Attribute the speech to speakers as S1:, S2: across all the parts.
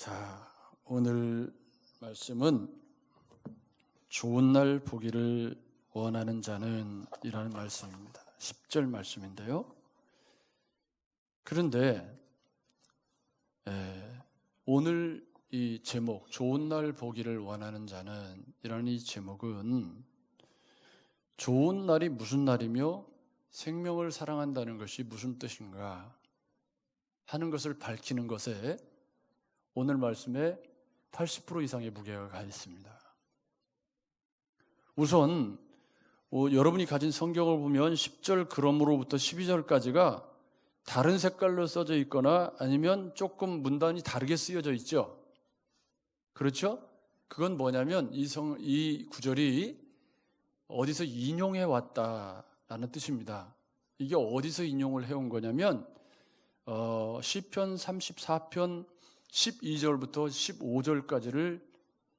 S1: 자, 오늘 말씀은 좋은 날 보기를 원하는 자는 이라는 말씀입니다. 10절 말씀인데요. 그런데 오늘 이 제목, 좋은 날 보기를 원하는 자는 이라는 이 제목은 좋은 날이 무슨 날이며 생명을 사랑한다는 것이 무슨 뜻인가 하는 것을 밝히는 것에 오늘 말씀에 80% 이상의 무게가 가 있습니다. 우선 여러분이 가진 성경을 보면 10절 그러므로부터 12절까지가 다른 색깔로 써져 있거나 아니면 조금 문단이 다르게 쓰여져 있죠. 그렇죠? 그건 뭐냐면 이 구절이 어디서 인용해 왔다라는 뜻입니다. 이게 어디서 인용을 해온 거냐면 시편 34편 12절부터 15절까지를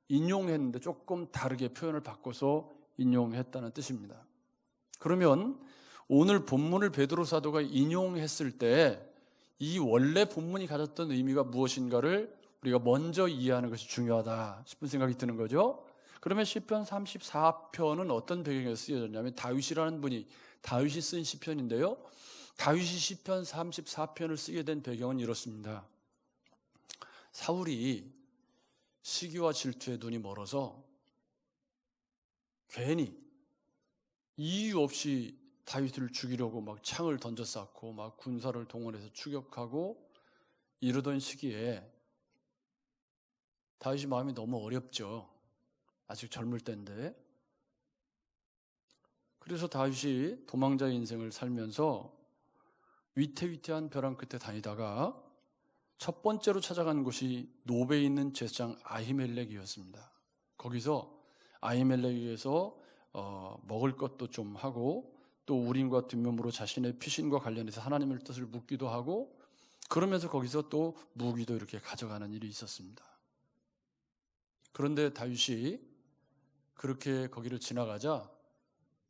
S1: 인용했는데 조금 다르게 표현을 바꿔서 인용했다는 뜻입니다. 그러면 오늘 본문을 베드로 사도가 인용했을 때 이 원래 본문이 가졌던 의미가 무엇인가를 우리가 먼저 이해하는 것이 중요하다 싶은 생각이 드는 거죠. 그러면 시편 34편은 어떤 배경에서 쓰여졌냐면 다윗이라는 분이 다윗이 쓴 시편인데요. 다윗이 시편 34편을 쓰게 된 배경은 이렇습니다. 사울이 시기와 질투에 눈이 멀어서 괜히 이유 없이 다윗을 죽이려고 막 창을 던져 쌓고 막 군사를 동원해서 추격하고 이러던 시기에 다윗이 마음이 너무 어렵죠. 아직 젊을 때인데. 그래서 다윗이 도망자의 인생을 살면서 위태위태한 벼랑 끝에 다니다가 첫 번째로 찾아간 곳이 노베에 있는 제사장 아히멜렉이었습니다. 거기서 아히멜렉에서 먹을 것도 좀 하고 또 우림과 뒷면으로 자신의 피신과 관련해서 하나님의 뜻을 묻기도 하고 그러면서 거기서 또 무기도 이렇게 가져가는 일이 있었습니다. 그런데 다윗이 그렇게 거기를 지나가자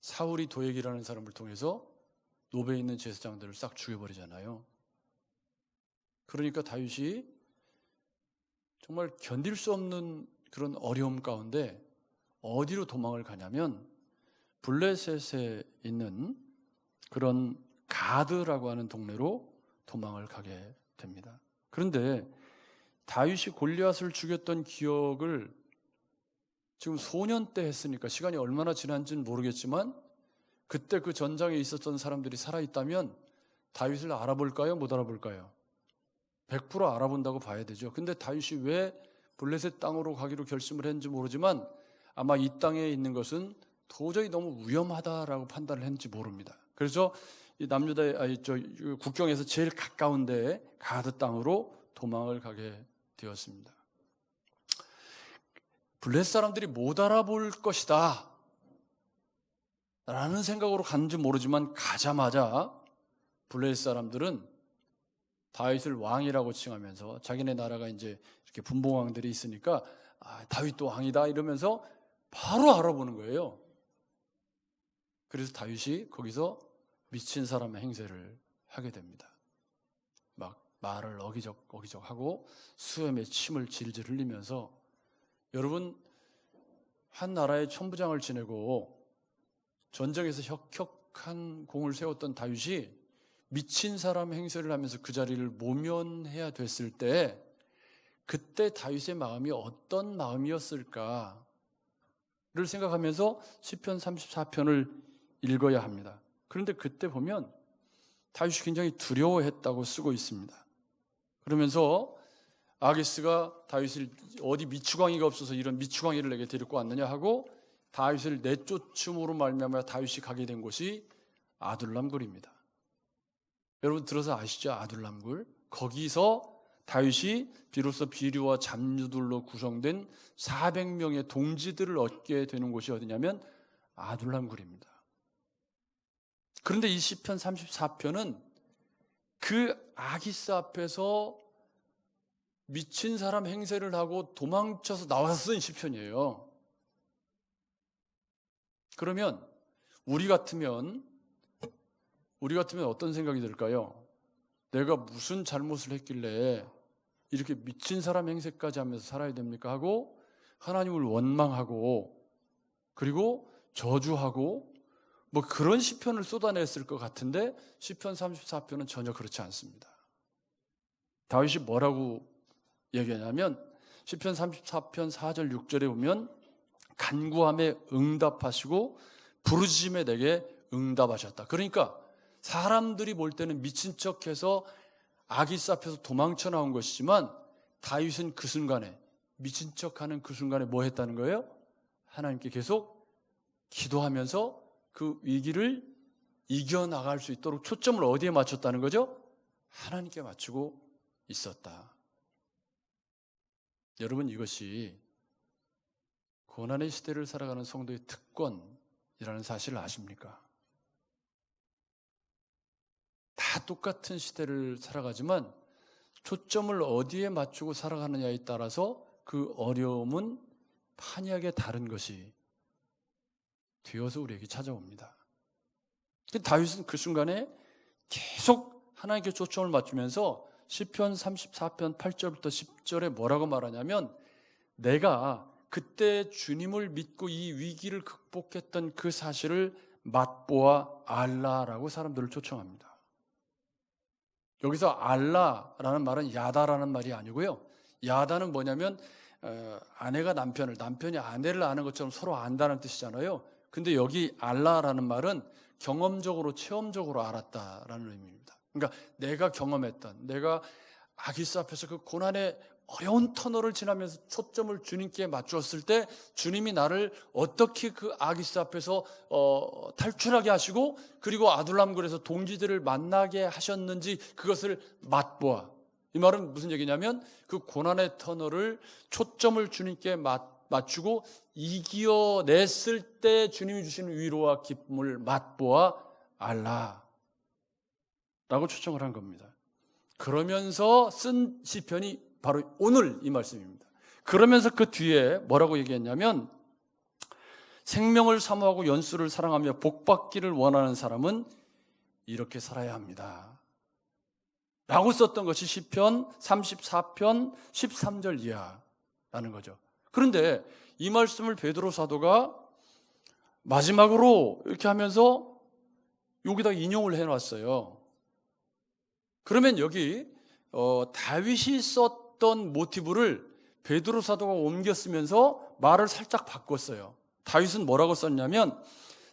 S1: 사울이 도액이라는 사람을 통해서 노베에 있는 제사장들을 싹 죽여버리잖아요. 그러니까 다윗이 정말 견딜 수 없는 그런 어려움 가운데 어디로 도망을 가냐면 블레셋에 있는 그런 가드라고 하는 동네로 도망을 가게 됩니다. 그런데 다윗이 골리앗을 죽였던 기억을 지금 소년 때 했으니까 시간이 얼마나 지난지는 모르겠지만 그때 그 전장에 있었던 사람들이 살아있다면 다윗을 알아볼까요? 못 알아볼까요? 100% 알아본다고 봐야 되죠. 근데 다윗이 왜 블레셋 땅으로 가기로 결심을 했는지 모르지만 아마 이 땅에 있는 것은 도저히 너무 위험하다라고 판단을 했는지 모릅니다. 그래서 이 국경에서 제일 가까운 데에 가드 땅으로 도망을 가게 되었습니다. 블레셋 사람들이 못 알아볼 것이다 라는 생각으로 갔는지 모르지만 가자마자 블레셋 사람들은 다윗을 왕이라고 칭하면서 자기네 나라가 이제 이렇게 분봉왕들이 있으니까 다윗도 왕이다 이러면서 바로 알아보는 거예요. 그래서 다윗이 거기서 미친 사람의 행세를 하게 됩니다. 막 말을 어기적 하고 수염에 침을 질질 흘리면서 여러분 한 나라의 천부장을 지내고 전쟁에서 혁혁한 공을 세웠던 다윗이 미친 사람 행세를 하면서 그 자리를 모면해야 됐을 때 그때 다윗의 마음이 어떤 마음이었을까를 생각하면서 시편 34편을 읽어야 합니다. 그런데 그때 보면 다윗이 굉장히 두려워했다고 쓰고 있습니다. 그러면서 아기스가 다윗을 어디 미추광이가 없어서 이런 미추광이를 내게 데리고 왔느냐 하고 다윗을 내쫓음으로 말미암아 다윗이 가게 된 곳이 아둘람굴입니다. 여러분 들어서 아시죠? 아둘람굴. 거기서 다윗이 비로소 비류와 잡류들로 구성된 400명의 동지들을 얻게 되는 곳이 어디냐면 아둘람굴입니다. 그런데 이 시편 34편은 그 아기스 앞에서 미친 사람 행세를 하고 도망쳐서 나와서 쓴 시편이에요. 그러면 우리 같으면 어떤 생각이 들까요? 내가 무슨 잘못을 했길래 이렇게 미친 사람 행세까지 하면서 살아야 됩니까? 하고 하나님을 원망하고 그리고 저주하고 뭐 그런 시편을 쏟아냈을 것 같은데 시편 34편은 전혀 그렇지 않습니다. 다윗이 뭐라고 얘기하냐면 시편 34편 4절 6절에 보면 간구함에 응답하시고 부르짖음에 내게 응답하셨다. 그러니까 사람들이 볼 때는 미친 척해서 아기스 앞에서 도망쳐 나온 것이지만 다윗은 그 순간에 미친 척하는 그 순간에 뭐 했다는 거예요? 하나님께 계속 기도하면서 그 위기를 이겨나갈 수 있도록 초점을 어디에 맞췄다는 거죠? 하나님께 맞추고 있었다. 여러분, 이것이 고난의 시대를 살아가는 성도의 특권이라는 사실을 아십니까? 다 똑같은 시대를 살아가지만 초점을 어디에 맞추고 살아가느냐에 따라서 그 어려움은 판이하게 다른 것이 되어서 우리에게 찾아옵니다. 다윗은 그 순간에 계속 하나님께 초점을 맞추면서 시편 34편 8절부터 10절에 뭐라고 말하냐면 내가 그때 주님을 믿고 이 위기를 극복했던 그 사실을 맛보아 알라라고 사람들을 초청합니다. 여기서 알라라는 말은 야다라는 말이 아니고요. 야다는 뭐냐면 아내가 남편을, 남편이 아내를 아는 것처럼 서로 안다는 뜻이잖아요. 근데 여기 알라라는 말은 경험적으로, 체험적으로 알았다라는 의미입니다. 그러니까 내가 경험했던, 내가 아기스 앞에서 그 고난의 어려운 터널을 지나면서 초점을 주님께 맞추었을 때 주님이 나를 어떻게 그 아기스 앞에서 탈출하게 하시고 그리고 아둘람굴에서 동지들을 만나게 하셨는지 그것을 맛보아. 이 말은 무슨 얘기냐면 그 고난의 터널을 초점을 주님께 맞추고 이겨냈을 때 주님이 주시는 위로와 기쁨을 맛보아 알라 라고 초청을 한 겁니다. 그러면서 쓴 시편이 바로 오늘 이 말씀입니다. 그러면서 그 뒤에 뭐라고 얘기했냐면 생명을 사모하고 연수를 사랑하며 복받기를 원하는 사람은 이렇게 살아야 합니다 라고 썼던 것이 시편 34편 13절 이하라는 거죠. 그런데 이 말씀을 베드로 사도가 마지막으로 이렇게 하면서 여기다 인용을 해놨어요. 그러면 여기 다윗이 썼던 모티브를 베드로 사도가 옮겨 쓰면서 말을 살짝 바꿨어요. 다윗은 뭐라고 썼냐면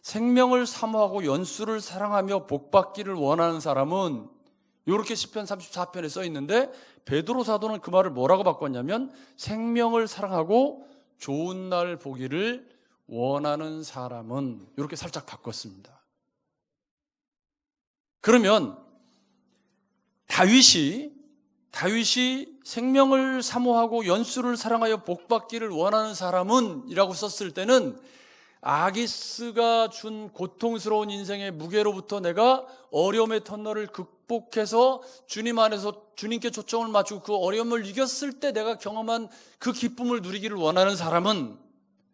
S1: 생명을 사모하고 연수를 사랑하며 복받기를 원하는 사람은 이렇게 시편 34편에 써 있는데 베드로 사도는 그 말을 뭐라고 바꿨냐면 생명을 사랑하고 좋은 날 보기를 원하는 사람은 이렇게 살짝 바꿨습니다. 그러면 다윗이 생명을 사모하고 연수를 사랑하여 복받기를 원하는 사람은 이라고 썼을 때는 아기스가 준 고통스러운 인생의 무게로부터 내가 어려움의 터널을 극복해서 주님 안에서 주님께 초점을 맞추고 그 어려움을 이겼을 때 내가 경험한 그 기쁨을 누리기를 원하는 사람은,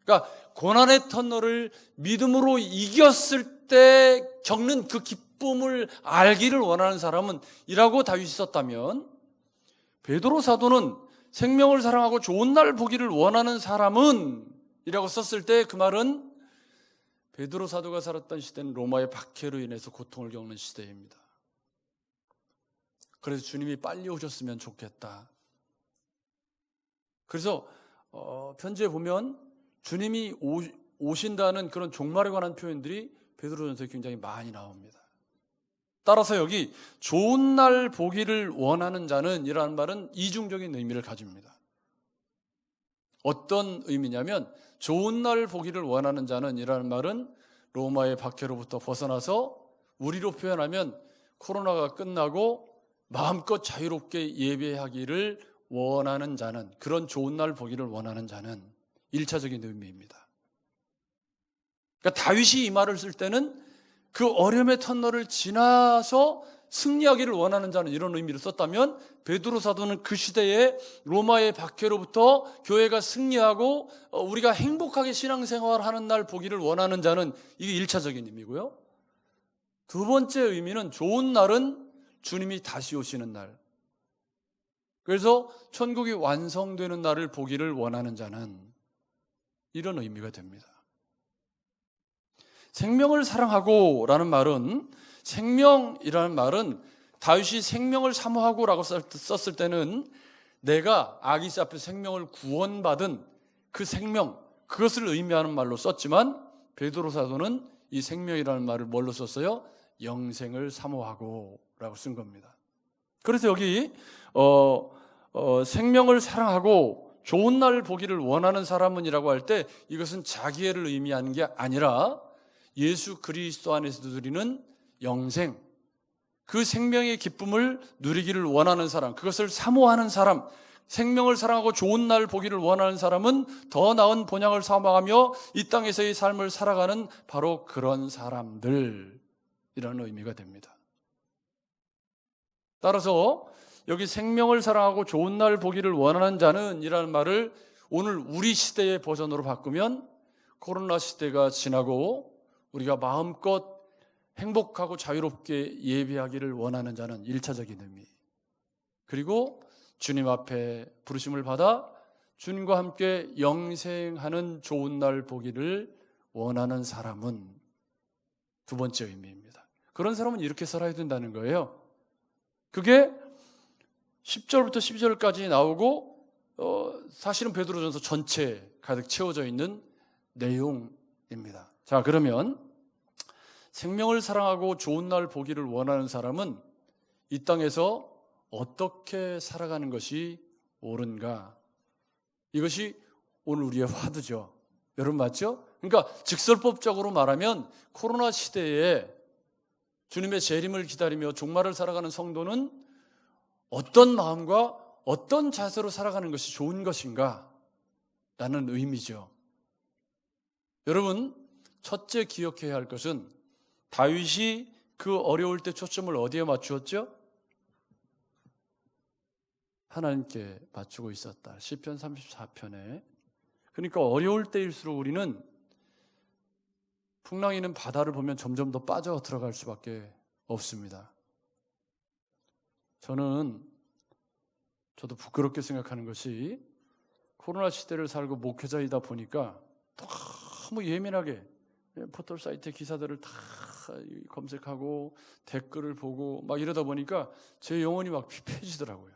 S1: 그러니까 고난의 터널을 믿음으로 이겼을 때 겪는 그 기쁨을 알기를 원하는 사람은 이라고 다윗이 썼다면 베드로 사도는 생명을 사랑하고 좋은 날 보기를 원하는 사람은 이라고 썼을 때 그 말은 베드로 사도가 살았던 시대는 로마의 박해로 인해서 고통을 겪는 시대입니다. 그래서 주님이 빨리 오셨으면 좋겠다. 그래서 편지에 보면 주님이 오신다는 그런 종말에 관한 표현들이 베드로전서에 굉장히 많이 나옵니다. 따라서 여기 좋은 날 보기를 원하는 자는 이라는 말은 이중적인 의미를 가집니다. 어떤 의미냐면 좋은 날 보기를 원하는 자는 이라는 말은 로마의 박해로부터 벗어나서 우리로 표현하면 코로나가 끝나고 마음껏 자유롭게 예배하기를 원하는 자는, 그런 좋은 날 보기를 원하는 자는 1차적인 의미입니다. 그러니까 다윗이 이 말을 쓸 때는 그 어려움의 터널을 지나서 승리하기를 원하는 자는 이런 의미를 썼다면 베드로 사도는 그 시대에 로마의 박해로부터 교회가 승리하고 우리가 행복하게 신앙생활하는 날 보기를 원하는 자는 이게 1차적인 의미고요. 두 번째 의미는 좋은 날은 주님이 다시 오시는 날. 그래서 천국이 완성되는 날을 보기를 원하는 자는 이런 의미가 됩니다. 생명을 사랑하고 라는 말은, 생명이라는 말은 다윗이 생명을 사모하고 라고 썼을 때는 내가 아기스 앞에 생명을 구원받은 그 생명, 그것을 의미하는 말로 썼지만 베드로 사도는 이 생명이라는 말을 뭘로 썼어요? 영생을 사모하고 라고 쓴 겁니다. 그래서 여기 생명을 사랑하고 좋은 날을 보기를 원하는 사람은이라고 할 때 이것은 자기애를 의미하는 게 아니라 예수 그리스도 안에서 누리는 영생, 그 생명의 기쁨을 누리기를 원하는 사람, 그것을 사모하는 사람, 생명을 사랑하고 좋은 날을 보기를 원하는 사람은 더 나은 본향을 사모하며 이 땅에서의 삶을 살아가는 바로 그런 사람들이라는 의미가 됩니다. 따라서 여기 생명을 사랑하고 좋은 날을 보기를 원하는 자는 이라는 말을 오늘 우리 시대의 버전으로 바꾸면 코로나 시대가 지나고 우리가 마음껏 행복하고 자유롭게 예배하기를 원하는 자는 1차적인 의미, 그리고 주님 앞에 부르심을 받아 주님과 함께 영생하는 좋은 날 보기를 원하는 사람은 두 번째 의미입니다. 그런 사람은 이렇게 살아야 된다는 거예요. 그게 10절부터 12절까지 나오고 사실은 베드로전서 전체에 가득 채워져 있는 내용입니다. 자, 그러면 생명을 사랑하고 좋은 날 보기를 원하는 사람은 이 땅에서 어떻게 살아가는 것이 옳은가? 이것이 오늘 우리의 화두죠. 여러분 맞죠? 그러니까 직설법적으로 말하면 코로나 시대에 주님의 재림을 기다리며 종말을 살아가는 성도는 어떤 마음과 어떤 자세로 살아가는 것이 좋은 것인가? 라는 의미죠. 여러분, 첫째 기억해야 할 것은 다윗이 그 어려울 때 초점을 어디에 맞추었죠? 하나님께 맞추고 있었다. 시편 34편에. 그러니까 어려울 때일수록 우리는 풍랑이는 바다를 보면 점점 더 빠져 들어갈 수밖에 없습니다. 저도 부끄럽게 생각하는 것이 코로나 시대를 살고 목회자이다 보니까 너무 예민하게 포털 사이트 기사들을 다 검색하고 댓글을 보고 막 이러다 보니까 제 영혼이 막 피폐해지더라고요.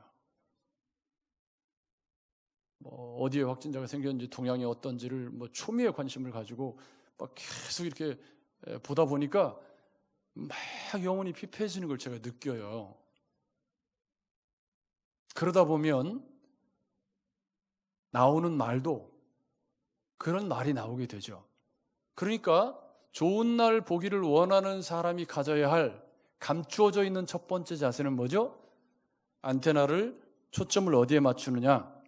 S1: 어디에 확진자가 생겼는지, 동양이 어떤지를 초미의 관심을 가지고 막 계속 이렇게 보다 보니까 막 영혼이 피폐해지는 걸 제가 느껴요. 그러다 보면 나오는 말도 그런 말이 나오게 되죠. 그러니까 좋은 날 보기를 원하는 사람이 가져야 할 감추어져 있는 첫 번째 자세는 뭐죠? 안테나를, 초점을 어디에 맞추느냐?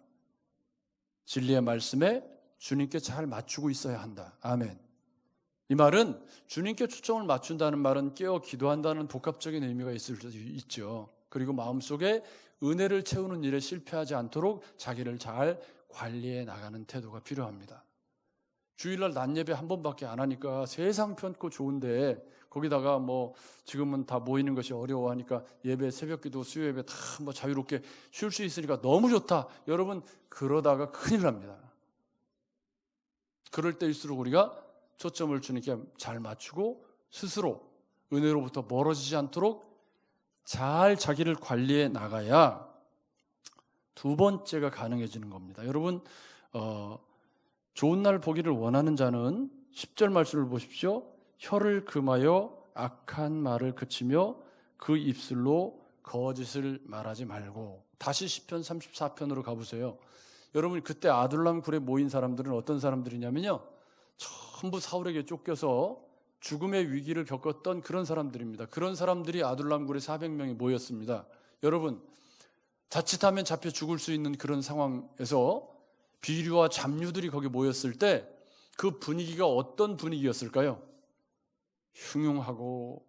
S1: 진리의 말씀에 주님께 잘 맞추고 있어야 한다. 아멘. 이 말은 주님께 초점을 맞춘다는 말은 깨어 기도한다는 복합적인 의미가 있을 수 있죠. 그리고 마음속에 은혜를 채우는 일에 실패하지 않도록 자기를 잘 관리해 나가는 태도가 필요합니다. 주일날 낮 예배 한 번밖에 안 하니까 세상 편고 좋은데 거기다가 지금은 다 모이는 것이 어려워하니까 예배, 새벽기도, 수요예배 다 자유롭게 쉴 수 있으니까 너무 좋다. 여러분, 그러다가 큰일 납니다. 그럴 때일수록 우리가 초점을 주님께 잘 맞추고 스스로 은혜로부터 멀어지지 않도록 잘 자기를 관리해 나가야 두 번째가 가능해지는 겁니다. 여러분, 좋은 날 보기를 원하는 자는 10절 말씀을 보십시오. 혀를 금하여 악한 말을 그치며 그 입술로 거짓을 말하지 말고. 다시 시편 34편으로 가보세요. 여러분, 그때 아둘람 굴에 모인 사람들은 어떤 사람들이냐면요, 전부 사울에게 쫓겨서 죽음의 위기를 겪었던 그런 사람들입니다. 그런 사람들이 아둘람 굴에 400명이 모였습니다. 여러분, 자칫하면 잡혀 죽을 수 있는 그런 상황에서 비류와 잡류들이 거기 모였을 때 그 분위기가 어떤 분위기였을까요? 흉흉하고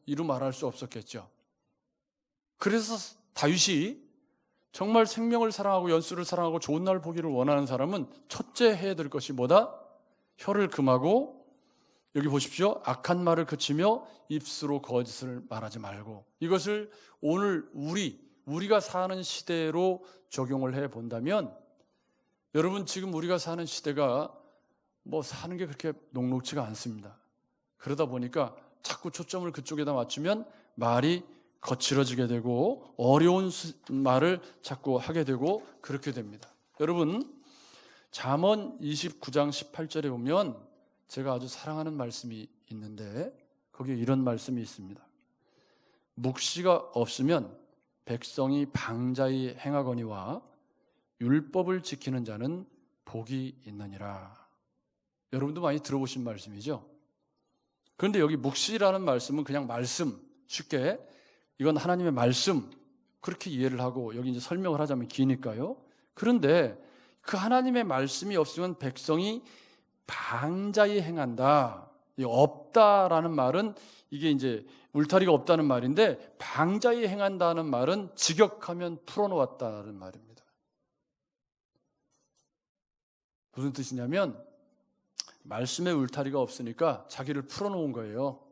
S1: 이루 말할 수 없었겠죠. 그래서 다윗이 정말 생명을 사랑하고 연수를 사랑하고 좋은 날 보기를 원하는 사람은 첫째 해야 될 것이 뭐다? 혀를 금하고, 여기 보십시오. 악한 말을 그치며 입술로 거짓을 말하지 말고. 이것을 오늘 우리 우리가 사는 시대로 적용을 해 본다면, 여러분 지금 우리가 사는 시대가 뭐 사는 게 그렇게 녹록지가 않습니다. 그러다 보니까 자꾸 초점을 그쪽에다 맞추면 말이 거칠어지게 되고 어려운 말을 자꾸 하게 되고 그렇게 됩니다. 여러분 잠언 29장 18절에 보면 제가 아주 사랑하는 말씀이 있는데 거기에 이런 말씀이 있습니다. 묵시가 없으면 백성이 방자히 행하거니와 율법을 지키는 자는 복이 있느니라. 여러분도 많이 들어보신 말씀이죠. 그런데 여기 묵시라는 말씀은 그냥 말씀, 쉽게 이건 하나님의 말씀 그렇게 이해를 하고 여기 이제 설명을 하자면 기니까요. 그런데 그 하나님의 말씀이 없으면 백성이 방자히 행한다. 없다라는 말은 이게 이제 울타리가 없다는 말인데 방자히 행한다는 말은 직역하면 풀어놓았다는 말입니다. 무슨 뜻이냐면 말씀에 울타리가 없으니까 자기를 풀어놓은 거예요.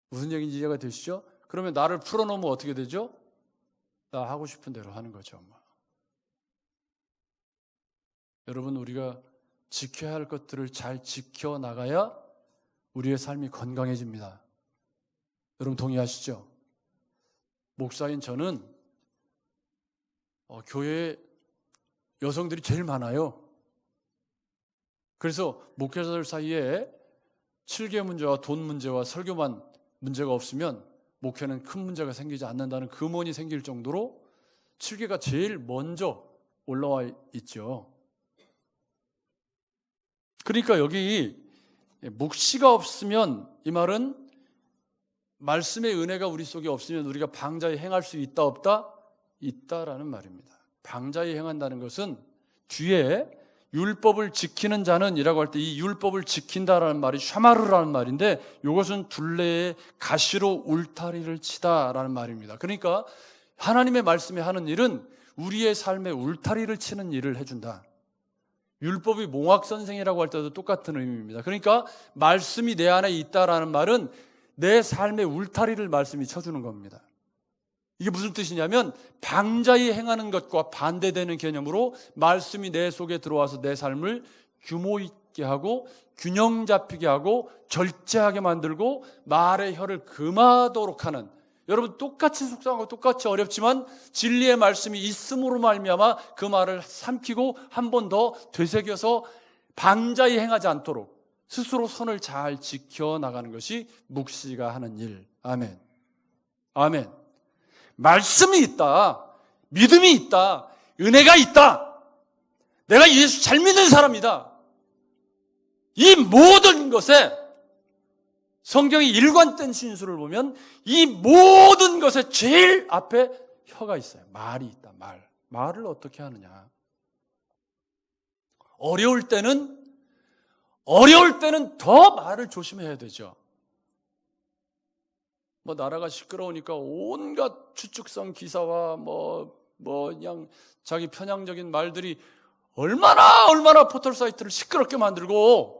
S1: 무슨 얘기인지 이해가 되시죠? 그러면 나를 풀어놓으면 어떻게 되죠? 나 하고 싶은 대로 하는 거죠. 여러분 우리가 지켜야 할 것들을 잘 지켜나가야 우리의 삶이 건강해집니다. 여러분 동의하시죠? 목사인 저는 교회에 여성들이 제일 많아요. 그래서 목회자들 사이에 7개 문제와 돈 문제와 설교만 문제가 없으면 목회는 큰 문제가 생기지 않는다는 금원이 생길 정도로 7개가 제일 먼저 올라와 있죠. 그러니까 여기 묵시가 없으면 이 말은 말씀의 은혜가 우리 속에 없으면 우리가 방자히 행할 수 있다 없다? 있다라는 말입니다. 방자히 행한다는 것은 뒤에 율법을 지키는 자는 이라고 할 때 이 율법을 지킨다라는 말이 샤마르라는 말인데 이것은 둘레에 가시로 울타리를 치다라는 말입니다. 그러니까 하나님의 말씀에 하는 일은 우리의 삶에 울타리를 치는 일을 해준다. 율법이 몽학선생이라고 할 때도 똑같은 의미입니다. 그러니까 말씀이 내 안에 있다라는 말은 내 삶의 울타리를 말씀이 쳐주는 겁니다. 이게 무슨 뜻이냐면 방자히 행하는 것과 반대되는 개념으로 말씀이 내 속에 들어와서 내 삶을 규모 있게 하고 균형 잡히게 하고 절제하게 만들고 말의 혀를 금하도록 하는, 여러분 똑같이 속상하고 똑같이 어렵지만 진리의 말씀이 있음으로 말미암아 그 말을 삼키고 한 번 더 되새겨서 방자히 행하지 않도록 스스로 선을 잘 지켜나가는 것이 묵시가 하는 일. 아멘. 아멘. 말씀이 있다. 믿음이 있다. 은혜가 있다. 내가 예수 잘 믿는 사람이다. 이 모든 것에 성경의 일관된 진술을 보면 이 모든 것에 제일 앞에 혀가 있어요. 말이 있다. 말을 어떻게 하느냐. 어려울 때는 더 말을 조심해야 되죠. 나라가 시끄러우니까 온갖 추측성 기사와 그냥 자기 편향적인 말들이 얼마나 포털 사이트를 시끄럽게 만들고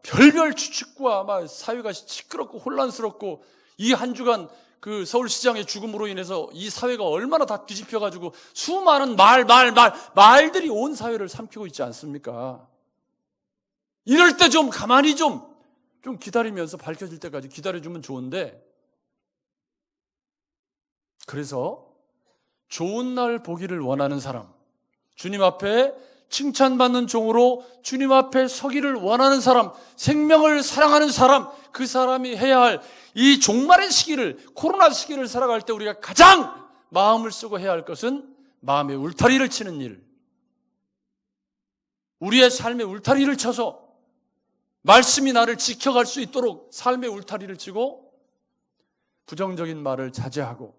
S1: 별별 추측과 사회가 시끄럽고 혼란스럽고 이 한 주간 그 서울시장의 죽음으로 인해서 이 사회가 얼마나 다 뒤집혀가지고 수많은 말들이 온 사회를 삼키고 있지 않습니까? 이럴 때 좀 가만히 좀 기다리면서 밝혀질 때까지 기다려주면 좋은데, 그래서 좋은 날 보기를 원하는 사람, 주님 앞에 칭찬받는 종으로 주님 앞에 서기를 원하는 사람, 생명을 사랑하는 사람, 그 사람이 해야 할 이 종말의 시기를, 코로나 시기를 살아갈 때 우리가 가장 마음을 쓰고 해야 할 것은 마음의 울타리를 치는 일, 우리의 삶의 울타리를 쳐서 말씀이 나를 지켜갈 수 있도록 삶의 울타리를 치고 부정적인 말을 자제하고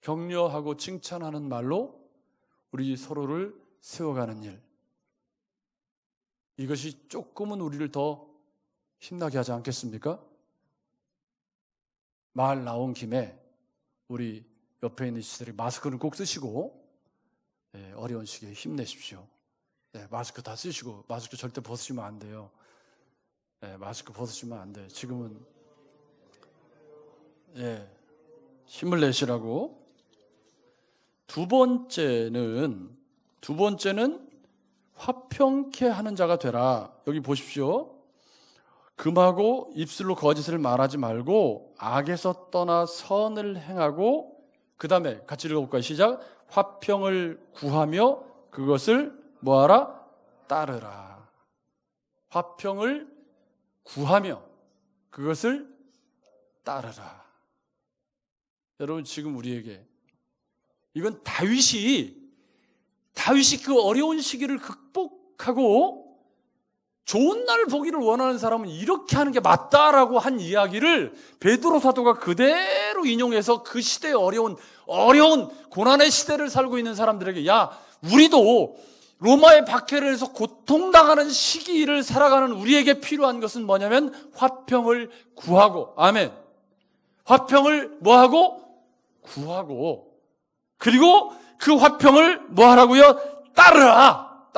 S1: 격려하고 칭찬하는 말로 우리 서로를 세워가는 일, 이것이 조금은 우리를 더 힘나게 하지 않겠습니까? 말 나온 김에 우리 옆에 있는 시들이 마스크는 꼭 쓰시고 어려운 시기에 힘내십시오. 마스크 다 쓰시고, 마스크 절대 벗으시면 안 돼요. 마스크 벗으시면 안 돼요. 지금은 힘을 내시라고. 두 번째는 화평케 하는 자가 되라. 여기 보십시오. 금하고 입술로 거짓을 말하지 말고 악에서 떠나 선을 행하고, 그 다음에 같이 읽어볼까요? 시작. 화평을 구하며 그것을 뭐하라? 따르라. 화평을 구하며 그것을 따르라. 여러분, 지금 우리에게 이건 다윗이 그 어려운 시기를 극복하고 좋은 날 보기를 원하는 사람은 이렇게 하는 게 맞다라고 한 이야기를 베드로 사도가 그대로 인용해서 그 시대의 어려운 고난의 시대를 살고 있는 사람들에게, 야, 우리도 로마의 박해를 해서 고통당하는 시기를 살아가는 우리에게 필요한 것은 뭐냐면 화평을 구하고, 아멘, 화평을 뭐하고? 구하고, 그리고 그 화평을 뭐하라고요? 따르라.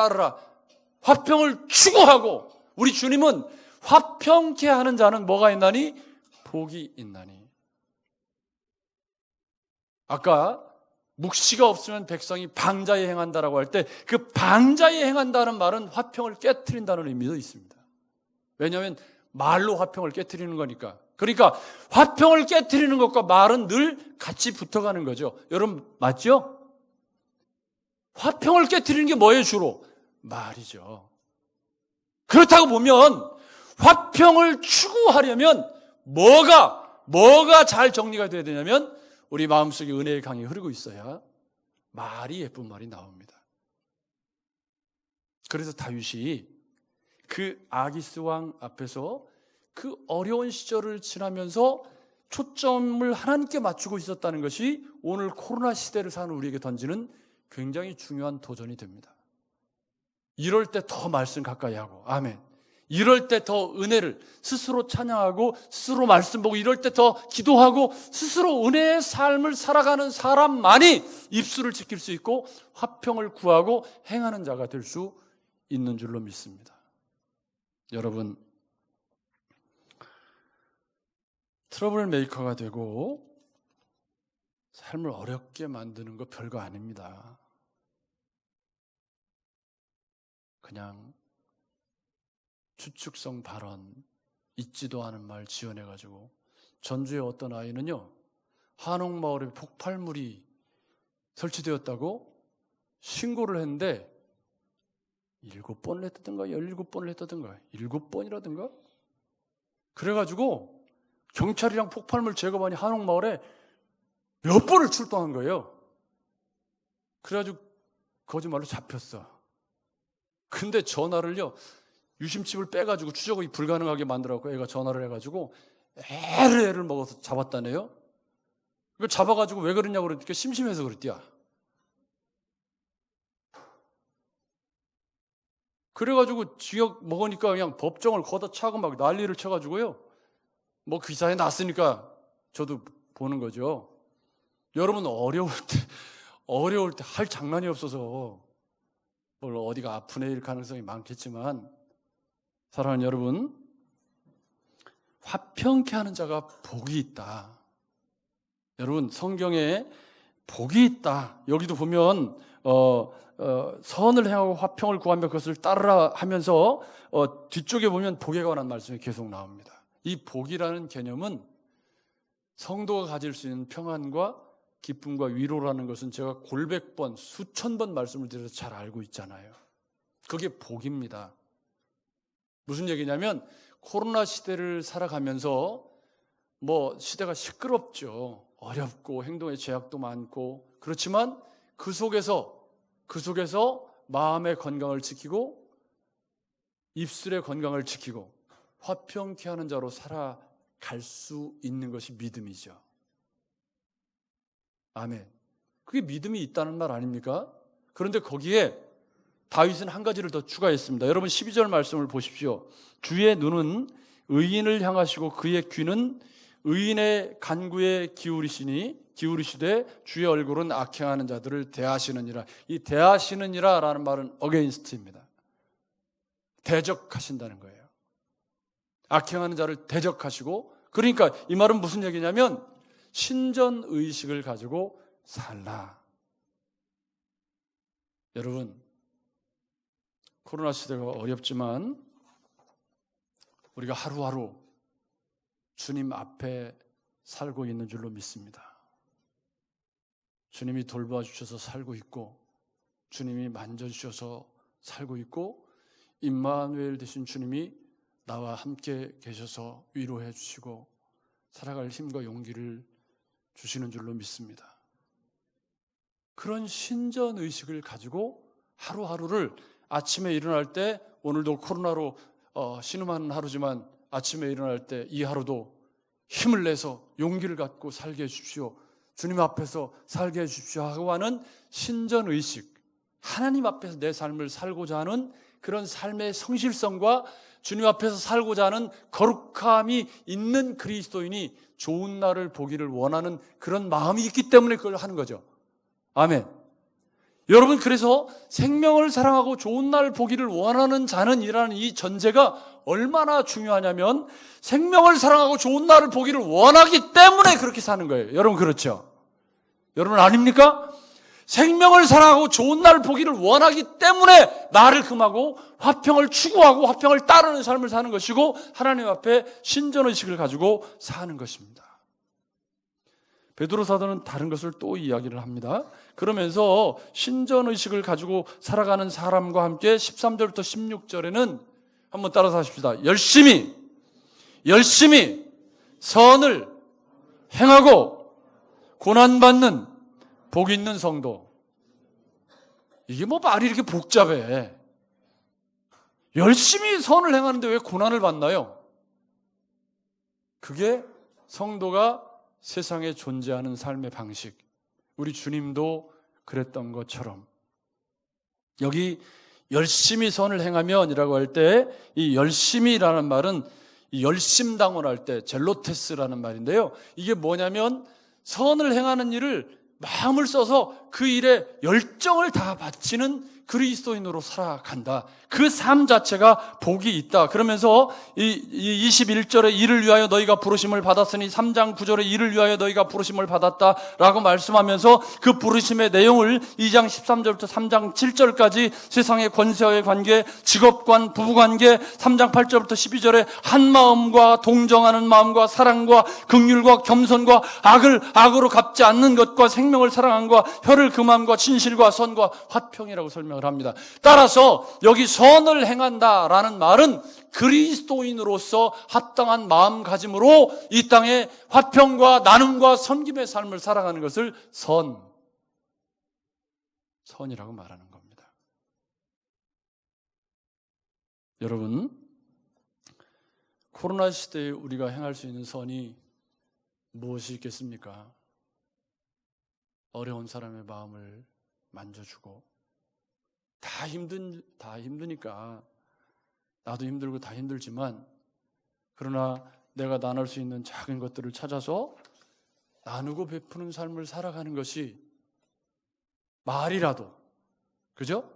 S1: 화평을 추구하고. 우리 주님은 화평케 하는 자는 뭐가 있나니? 복이 있나니. 아까 묵시가 없으면 백성이 방자에 행한다라고 할 때 그 방자에 행한다는 말은 화평을 깨트린다는 의미도 있습니다. 왜냐하면 말로 화평을 깨트리는 거니까. 그러니까 화평을 깨트리는 것과 말은 늘 같이 붙어가는 거죠. 여러분, 맞죠? 화평을 깨트리는 게 뭐예요? 주로 말이죠. 그렇다고 보면 화평을 추구하려면 뭐가 잘 정리가 돼야 되냐면 우리 마음속에 은혜의 강이 흐르고 있어야 말이, 예쁜 말이 나옵니다. 그래서 다윗이 그 아기스 왕 앞에서 그 어려운 시절을 지나면서 초점을 하나님께 맞추고 있었다는 것이 오늘 코로나 시대를 사는 우리에게 던지는 굉장히 중요한 도전이 됩니다. 이럴 때 더 말씀 가까이 하고, 아멘. 이럴 때 더 은혜를 스스로 찬양하고, 스스로 말씀 보고, 이럴 때 더 기도하고, 스스로 은혜의 삶을 살아가는 사람만이 입술을 지킬 수 있고 화평을 구하고 행하는 자가 될 수 있는 줄로 믿습니다. 여러분, 트러블 메이커가 되고 삶을 어렵게 만드는 거 별거 아닙니다. 그냥 추측성 발언, 있지도 않은 말 지어내가지고, 전주의 어떤 아이는요, 한옥마을에 폭발물이 설치되었다고 신고를 했는데 7번을 했다든가 17번을 했다든가 7번이라든가 그래가지고 경찰이랑 폭발물 제거반이 한옥마을에 몇 번을 출동한 거예요. 그래가지고 거짓말로 잡혔어. 근데 전화를요, 유심칩을 빼가지고 추적이 불가능하게 만들어갖고 애가 전화를 해가지고 애를 먹어서 잡았다네요. 이걸 잡아가지고 왜 그러냐고 그러니까 심심해서 그랬대요. 그래가지고 징역 먹으니까 그냥 법정을 걷어차고 막 난리를 쳐가지고요. 뭐 기사에 났으니까 저도 보는 거죠. 여러분, 어려울 때 할 장난이 없어서 물론 어디가 아픈 애일 가능성이 많겠지만, 사랑하는 여러분, 화평케 하는 자가 복이 있다. 여러분, 성경에 복이 있다. 여기도 보면 선을 행하고 화평을 구하며 그것을 따르라 하면서 뒤쪽에 보면 복에 관한 말씀이 계속 나옵니다. 이 복이라는 개념은 성도가 가질 수 있는 평안과 기쁨과 위로라는 것은 제가 골백 번, 수천 번 말씀을 드려서 잘 알고 있잖아요. 그게 복입니다. 무슨 얘기냐면 코로나 시대를 살아가면서 뭐 시대가 시끄럽죠. 어렵고 행동의 제약도 많고, 그렇지만 그 속에서 마음의 건강을 지키고 입술의 건강을 지키고 화평케 하는 자로 살아갈 수 있는 것이 믿음이죠. 아멘. 그게 믿음이 있다는 말 아닙니까? 그런데 거기에 다윗은 한 가지를 더 추가했습니다. 여러분, 12절 말씀을 보십시오. 주의 눈은 의인을 향하시고 그의 귀는 의인의 간구에 기울이시되 주의 얼굴은 악행하는 자들을 대하시느니라. 이 대하시느니라라는 말은 어게인스트입니다. 대적하신다는 거예요. 악행하는 자를 대적하시고, 그러니까 이 말은 무슨 얘기냐면 신전 의식을 가지고 살라. 여러분, 코로나 시대가 어렵지만 우리가 하루하루 주님 앞에 살고 있는 줄로 믿습니다. 주님이 돌봐주셔서 살고 있고, 주님이 만져주셔서 살고 있고, 임마누엘 되신 주님이 나와 함께 계셔서 위로해 주시고 살아갈 힘과 용기를 주시는 줄로 믿습니다. 그런 신전 의식을 가지고 하루하루를 아침에 일어날 때, 오늘도 코로나로 신음하는 하루지만 아침에 일어날 때 이 하루도 힘을 내서 용기를 갖고 살게 해주십시오, 주님 앞에서 살게 해주십시오 하고 하는 신전 의식, 하나님 앞에서 내 삶을 살고자 하는 그런 삶의 성실성과 주님 앞에서 살고자 하는 거룩함이 있는 그리스도인이 좋은 날을 보기를 원하는 그런 마음이 있기 때문에 그걸 하는 거죠. 아멘. 여러분, 그래서 생명을 사랑하고 좋은 날을 보기를 원하는 자는 이라는 이 전제가 얼마나 중요하냐면, 생명을 사랑하고 좋은 날을 보기를 원하기 때문에 그렇게 사는 거예요. 여러분, 그렇죠? 여러분, 아닙니까? 생명을 사랑하고 좋은 날을 보기를 원하기 때문에 나를 금하고 화평을 추구하고 화평을 따르는 삶을 사는 것이고, 하나님 앞에 신전의식을 가지고 사는 것입니다. 베드로 사도는 다른 것을 또 이야기를 합니다. 그러면서 신전의식을 가지고 살아가는 사람과 함께 13절부터 16절에는 한번 따라서 하십시다. 열심히 선을 행하고 고난받는 복 있는 성도. 이게 뭐 말이 이렇게 복잡해. 열심히 선을 행하는데 왜 고난을 받나요? 그게 성도가 세상에 존재하는 삶의 방식. 우리 주님도 그랬던 것처럼. 여기 열심히 선을 행하면이라고 할 때, 이 열심히라는 말은 이 열심당원할 때 젤로테스라는 말인데요, 이게 뭐냐면 선을 행하는 일을 마음을 써서 그 일에 열정을 다 바치는 그리스도인으로 살아간다. 그 삶 자체가 복이 있다. 그러면서 이 21절에 이를 위하여 너희가 부르심을 받았으니 3장 9절에 이를 위하여 너희가 부르심을 받았다라고 말씀하면서 그 부르심의 내용을 2장 13절부터 3장 7절까지 세상의 권세와의 관계, 직업관, 부부관계, 3장 8절부터 12절에 한마음과 동정하는 마음과 사랑과 긍휼과 겸손과 악을 악으로 갚지 않는 것과 생명을 사랑함과 혀를 금함과 진실과 선과 화평이라고 설명을 합니다. 따라서 여기 선을 행한다라는 말은 그리스도인으로서 합당한 마음가짐으로 이 땅에 화평과 나눔과 섬김의 삶을 살아가는 것을 선이라고 말하는 겁니다. 여러분, 코로나 시대에 우리가 행할 수 있는 선이 무엇이 있겠습니까? 어려운 사람의 마음을 만져주고, 다 힘드니까, 나도 힘들고 다 힘들지만, 그러나 내가 나눌 수 있는 작은 것들을 찾아서 나누고 베푸는 삶을 살아가는 것이 말이라도, 그죠?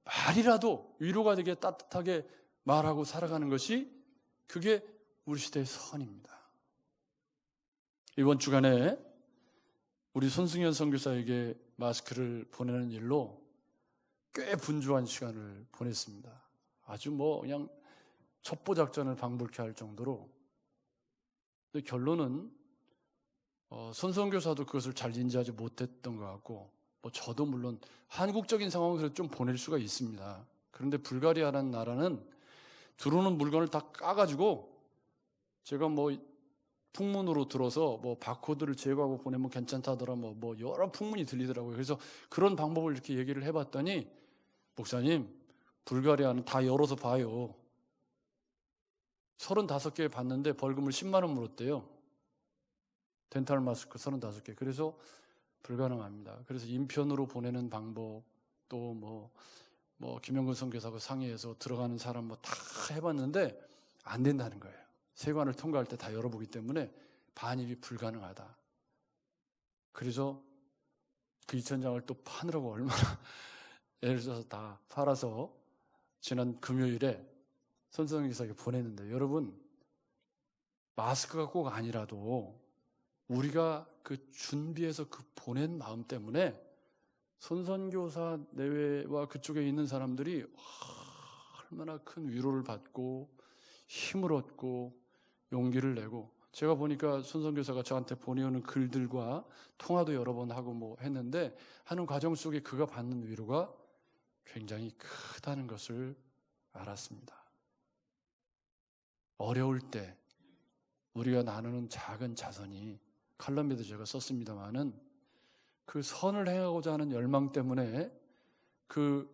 S1: 말이라도 위로가 되게 따뜻하게 말하고 살아가는 것이, 그게 우리 시대의 선입니다. 이번 주간에 우리 손승현 선교사에게 마스크를 보내는 일로 꽤 분주한 시간을 보냈습니다. 아주 그냥 첩보 작전을 방불케 할 정도로. 근데 결론은 손 선교사도 그것을 잘 인지하지 못했던 것 같고, 저도 물론 한국적인 상황에서 좀 보낼 수가 있습니다. 그런데 불가리아라는 나라는 들어오는 물건을 다 까가지고, 제가 풍문으로 들어서 바코드를 제거하고 보내면 괜찮다더라, 여러 풍문이 들리더라고요. 그래서 그런 방법을 이렇게 얘기를 해봤더니, 목사님, 불가리아는 다 열어서 봐요. 35개 봤는데 벌금을 10만 원 물었대요. 덴탈 마스크 35개. 그래서 불가능합니다. 그래서 인편으로 보내는 방법, 또 김영근 선교사하고 상의해서 들어가는 사람 다 해봤는데 안 된다는 거예요. 세관을 통과할 때 다 열어보기 때문에 반입이 불가능하다. 그래서 그 2,000장을 또 파느라고 얼마나 애를 써서 다 팔아서 지난 금요일에 손성기사에게 보냈는데, 여러분, 마스크가 꼭 아니라도 우리가 그 준비해서 그 보낸 마음 때문에 손선교사 내외와 그쪽에 있는 사람들이 얼마나 큰 위로를 받고 힘을 얻고 용기를 내고, 제가 보니까 손선교사가 저한테 보내오는 글들과 통화도 여러 번 하고 뭐 했는데 하는 과정 속에 그가 받는 위로가 굉장히 크다는 것을 알았습니다. 어려울 때 우리가 나누는 작은 자선이, 칼럼에도 제가 썼습니다마는 그 선을 행하고자 하는 열망 때문에 그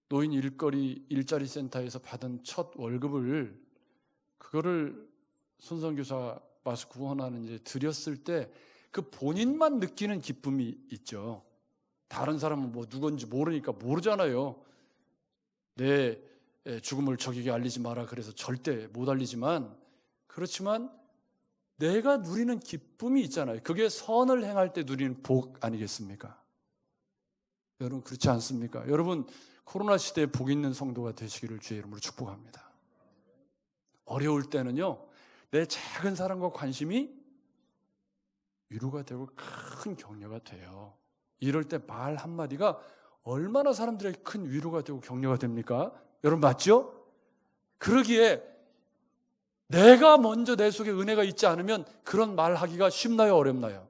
S1: 노인 일자리 센터에서 받은 첫 월급을, 그거를 손선교사 와서 구원하는 이제 드렸을 때 그 본인만 느끼는 기쁨이 있죠. 다른 사람은 뭐 누군지 모르니까 모르잖아요. 내 죽음을 적에게 알리지 마라 그래서 절대 못 알리지만, 그렇지만 내가 누리는 기쁨이 있잖아요. 그게 선을 행할 때 누리는 복 아니겠습니까? 여러분 그렇지 않습니까? 여러분 코로나 시대에 복 있는 성도가 되시기를 주의 이름으로 축복합니다. 어려울 때는요, 내 작은 사랑과 관심이 위로가 되고 큰 격려가 돼요. 이럴 때 말 한마디가 얼마나 사람들에게 큰 위로가 되고 격려가 됩니까? 여러분 맞죠? 그러기에 내가 먼저 내 속에 은혜가 있지 않으면 그런 말 하기가 쉽나요? 어렵나요?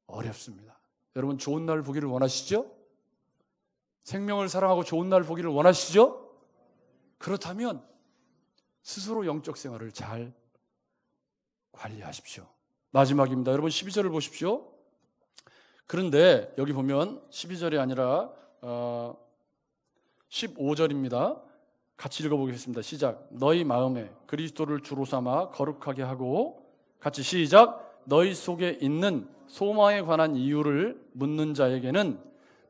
S1: 어렵습니다. 여러분 좋은 날 보기를 원하시죠? 생명을 사랑하고 좋은 날 보기를 원하시죠? 그렇다면 스스로 영적 생활을 잘 관리하십시오. 마지막입니다. 여러분 12절을 보십시오. 그런데 여기 보면 12절이 아니라 15절입니다. 같이 읽어보겠습니다. 시작. 너희 마음에 그리스도를 주로 삼아 거룩하게 하고, 같이 시작. 너희 속에 있는 소망에 관한 이유를 묻는 자에게는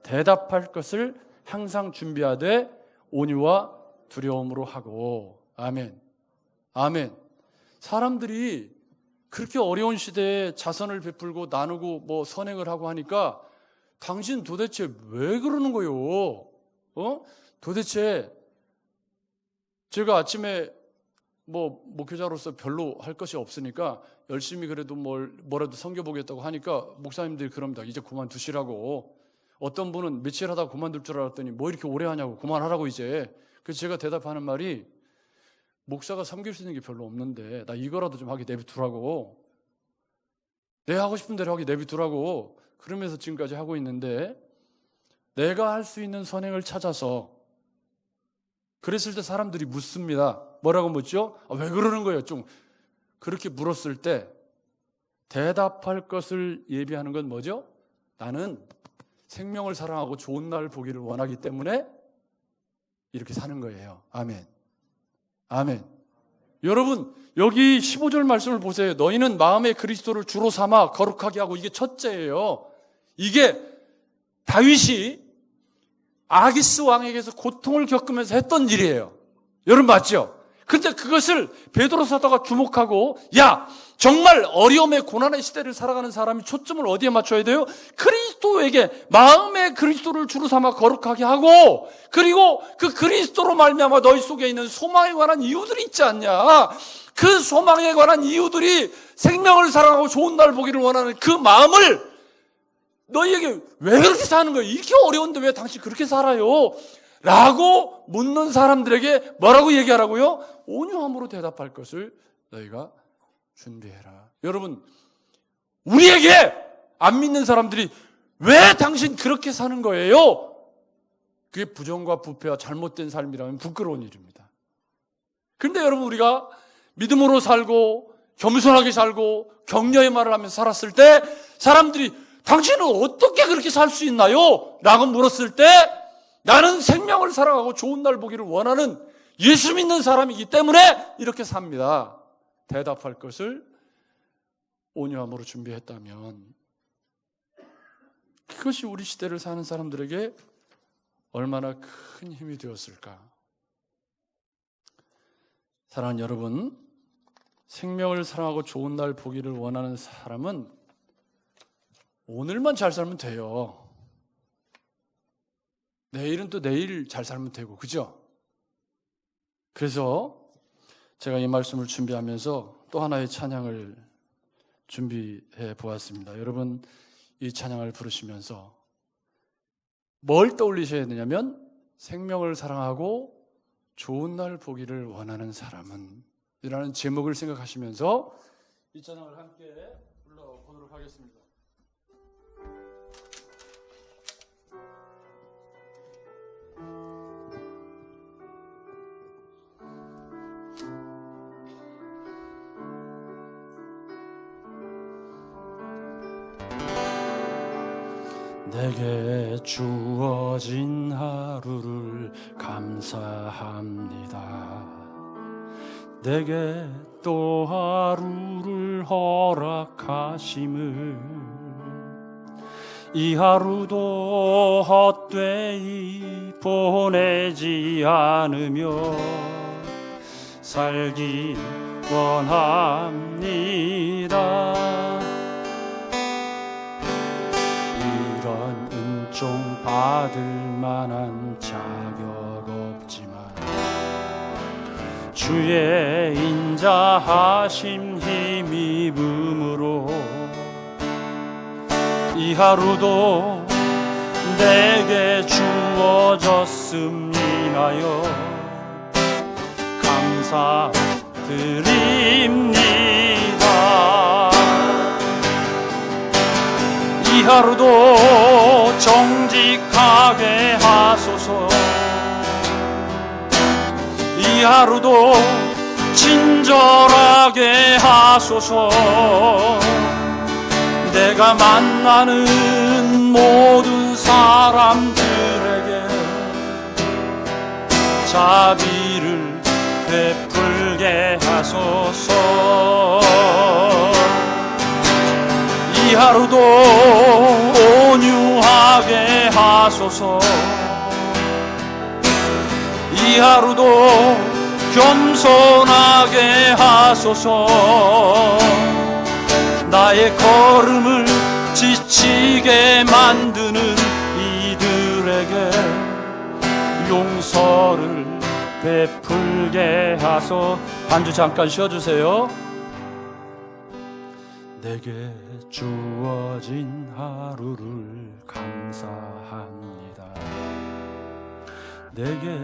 S1: 대답할 것을 항상 준비하되 온유와 두려움으로 하고. 아멘. 아멘. 사람들이 그렇게 어려운 시대에 자선을 베풀고 나누고 뭐 선행을 하고 하니까 당신 도대체 왜 그러는 거요? 도대체 제가 아침에 뭐 목회자로서 별로 할 것이 없으니까 열심히 그래도 뭐라도 섬겨보겠다고 하니까 목사님들이 그럽니다. 이제 그만두시라고. 어떤 분은 며칠 하다가 그만둘 줄 알았더니 뭐 이렇게 오래 하냐고, 그만하라고 이제. 그래서 제가 대답하는 말이, 목사가 섬길 수 있는 게 별로 없는데 나 이거라도 좀 하게 내비두라고. 내가 하고 싶은 대로 하게 내비두라고. 그러면서 지금까지 하고 있는데, 내가 할 수 있는 선행을 찾아서, 그랬을 때 사람들이 묻습니다. 뭐라고 묻죠? 왜 그러는 거예요? 좀 그렇게 물었을 때 대답할 것을 예비하는 건 뭐죠? 나는 생명을 사랑하고 좋은 날 보기를 원하기 때문에 이렇게 사는 거예요. 아멘. 아멘. 여러분 여기 15절 말씀을 보세요. 너희는 마음에 그리스도를 주로 삼아 거룩하게 하고, 이게 첫째예요. 이게 다윗이 아기스 왕에게서 고통을 겪으면서 했던 일이에요. 여러분 맞죠? 근데 그것을 베드로 사도가 주목하고, 야, 정말 어려움의 고난의 시대를 살아가는 사람이 초점을 어디에 맞춰야 돼요? 그리스도에게 마음에 그리스도를 주로 삼아 거룩하게 하고, 그리고 그 그리스도로 말미암아 너희 속에 있는 소망에 관한 이유들이 있지 않냐? 그 소망에 관한 이유들이 생명을 사랑하고 좋은 날 보기를 원하는 그 마음을 너희에게 왜 그렇게 사는 거예요? 이렇게 어려운데 왜 당신 그렇게 살아요? 라고 묻는 사람들에게 뭐라고 얘기하라고요? 온유함으로 대답할 것을 너희가 준비해라. 여러분, 우리에게 안 믿는 사람들이 왜 당신 그렇게 사는 거예요? 그게 부정과 부패와 잘못된 삶이라면 부끄러운 일입니다. 그런데 여러분, 우리가 믿음으로 살고 겸손하게 살고 격려의 말을 하면서 살았을 때 사람들이 당신은 어떻게 그렇게 살 수 있나요? 라고 물었을 때 나는 생명을 사랑하고 좋은 날 보기를 원하는 예수 믿는 사람이기 때문에 이렇게 삽니다. 대답할 것을 온유함으로 준비했다면 그것이 우리 시대를 사는 사람들에게 얼마나 큰 힘이 되었을까. 사랑하는 여러분, 생명을 사랑하고 좋은 날 보기를 원하는 사람은 오늘만 잘 살면 돼요. 내일은 또 내일 잘 살면 되고, 그죠? 그래서 제가 이 말씀을 준비하면서 또 하나의 찬양을 준비해 보았습니다. 여러분, 이 찬양을 부르시면서 뭘 떠올리셔야 되냐면, 생명을 사랑하고 좋은 날 보기를 원하는 사람은 이라는 제목을 생각하시면서 이 찬양을 함께 불러보도록 하겠습니다. 내게 주어진 하루를 감사합니다. 내게 또 하루를 허락하심을, 이 하루도 헛되이 보내지 않으며 살기 원합니다. 이런 은총 받을 만한 자격 없지만 주의 인자하심 힘입음으로 이 하루도 내게 주어졌음 인하여 감사드립니다. 이 하루도 정직하게 하소서. 이 하루도 친절하게 하소서. 내가 만나는 모든 사람들에게 자비를 베풀게 하소서. 이 하루도 온유하게 하소서. 이 하루도 겸손하게 하소서. 나의 걸음을 지치게 만드는 이들에게 용서를 베풀게 하소. 한 주 잠깐 쉬어주세요. 내게 주어진 하루를 감사합니다. 내게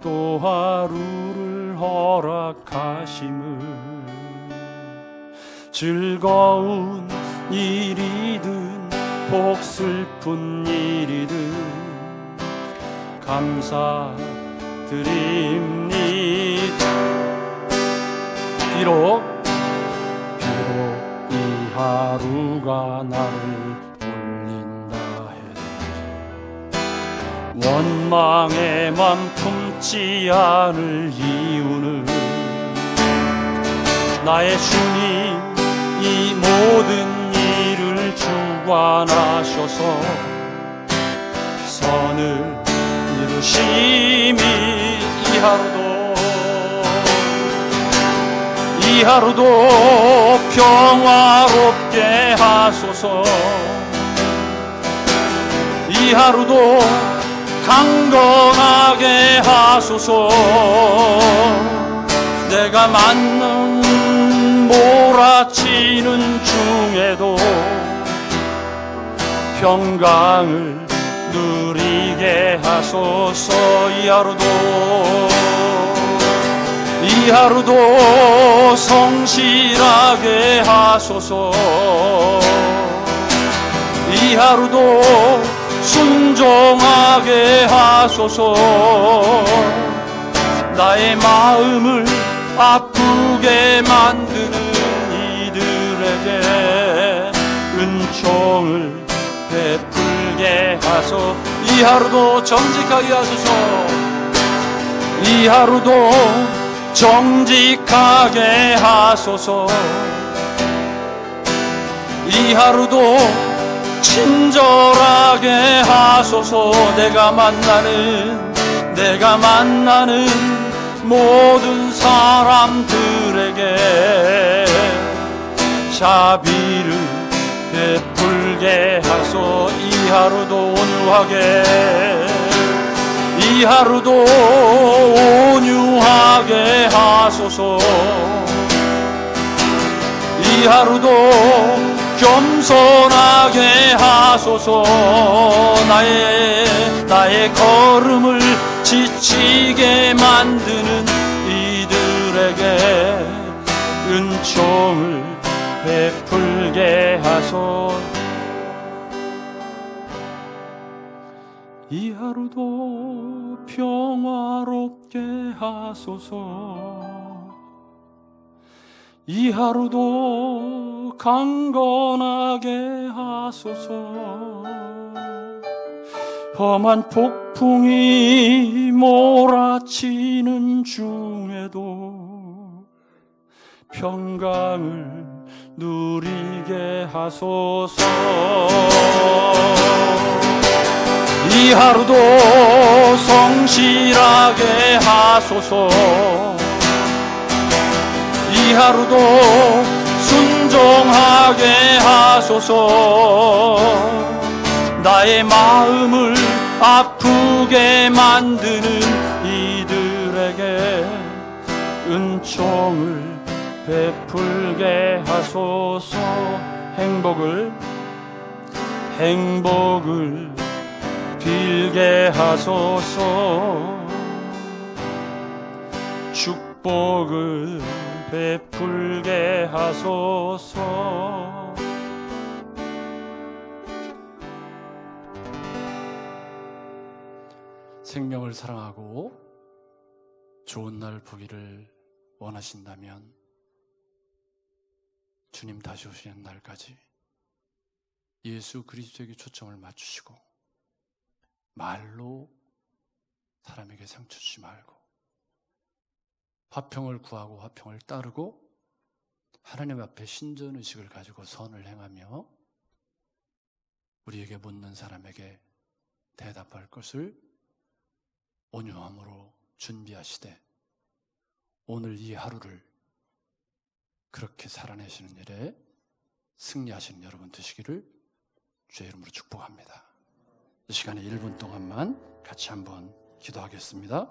S1: 또 하루를 허락하심을, 즐거운 일이든 복슬픈 일이든 감사드립니다. 비록 이 하루가 나를 울린다 해도 원망의 맘 품지 않을 이유는 나의 주님 이 모든 일을 주관하셔서 선을 이루심이 이 하루도 평화롭게 하소서. 이 하루도 강건하게 하소서. 내가 만난 몰아치는 중에도 평강을 누리게 하소서. 이 하루도 성실하게 하소서. 이 하루도 순종하게 하소서. 나의 마음을 아프게 만드는 이들에게 은총을 베풀게 하소. 이 하루도 정직하게 하소서. 이 하루도 정직하게 하소서. 이 하루도 친절하게 하소서. 내가 만나는 모든 사람들에게 자비를 베풀게 하소. 이 하루도 온유하게, 이 하루도 온유하게 하소서. 이 이 하루도 겸손하게 하소서. 나의 걸음을 지치게 만드는 이들에게 은총을 베풀게 하소서. 이 하루도 평화롭게 하소서. 이 하루도 강건하게 하소서. 험한 폭풍이 몰아치는 중에도 평강을 누리게 하소서. 이 하루도 성실하게 하소서. 이 하루도 순종하게 하소서. 나의 마음을 아프게 만드는 이들에게 은총을 베풀게 하소서. 행복을 빌게 하소서. 축복을 베풀게 하소서. 생명을 사랑하고 좋은 날 보기를 원하신다면 주님 다시 오시는 날까지 예수 그리스도에게 초점을 맞추시고 말로 사람에게 상처 주지 말고 화평을 구하고 화평을 따르고 하나님 앞에 신전의식을 가지고 선을 행하며 우리에게 묻는 사람에게 대답할 것을 온유함으로 준비하시되 오늘 이 하루를 그렇게 살아내시는 일에 승리하시는 여러분 되시기를 주의 이름으로 축복합니다. 이 시간에 1분 동안만 같이 한번 기도하겠습니다.